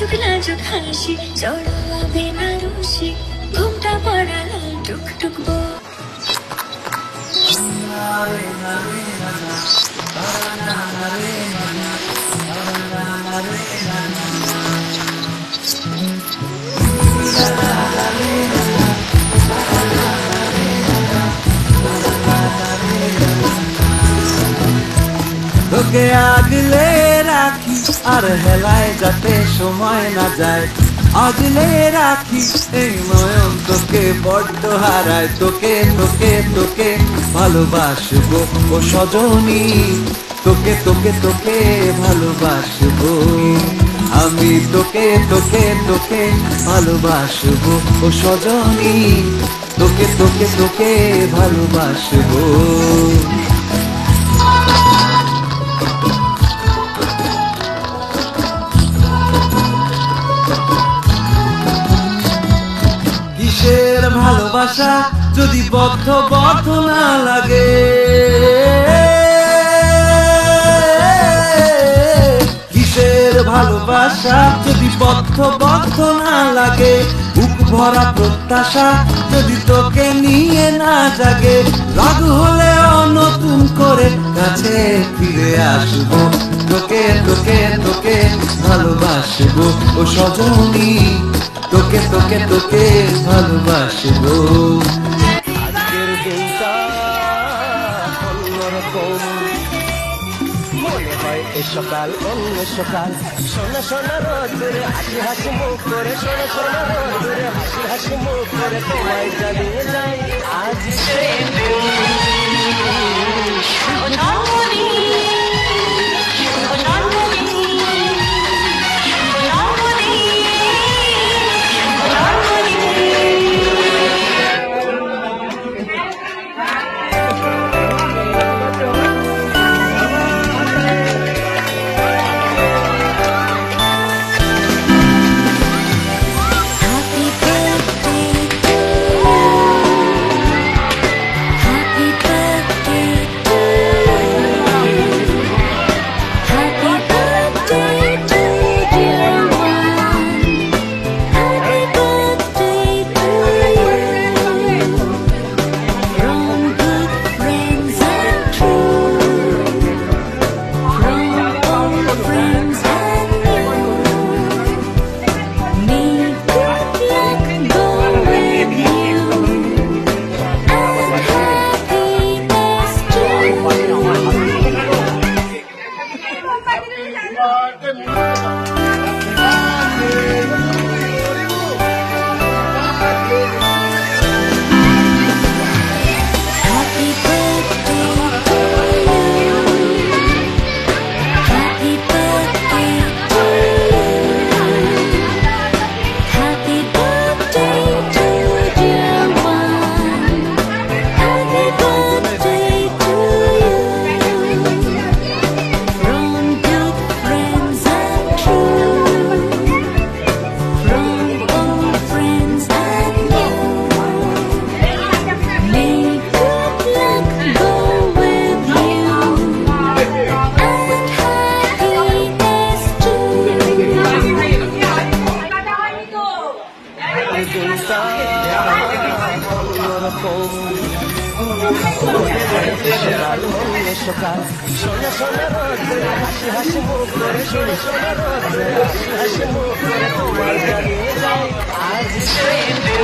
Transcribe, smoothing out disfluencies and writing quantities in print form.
লাজুক লাজুক হাসি জড়োয়া বেনারসি ঘুমটা পড়া লাল টুকটুক বউ তোকে আগলে রাখি আর হেলায় যাতে সময় না যায় আগলে রাখি এই নয়ন তোকে বড্ড হারায় তোকে তোকে তোকে ভালোবাসবো ও সজনী তোকে তোকে তোকে ভালোবাসবো আমি তোকে তোকে তোকে ভালোবাসবো ও সজনী তোকে তোকে তোকে ভালোবাসবো কিসের ভালোবাসা যদি বদ্ধ বদ্ধ না লাগে কিসের ভালোবাসা যদি বদ্ধ বদ্ধ না লাগে বুক ভরা প্রত্যাশা যদি তোকে নিয়ে না জাগে রাগ হলেও নতুন করে কাছে ফিরে আসবো তোকে তোকে তোকে ভালোবাসবো ও সজনী তোকে তোকে তোকে ভালোবাসবো আজকের দিনটা অন্যরকম মনে হয় এ সকাল অন্য সকাল সোনা সোনা রোদ্দুরে হাসি হাসি মুখ করে সোনা সোনা রোদ্দুরে হাসি হাসি মুখ করে তোমায় জানিয়ে যাই আজ সেই সকাল সোনা সোনা রোদ্দুরে হাসি হাসি মুখ করে সোনা সোনা রোদ্দুরে হাসি হাসি মুখ করে তোমায় জানিয়ে যাই আজ সেই দিন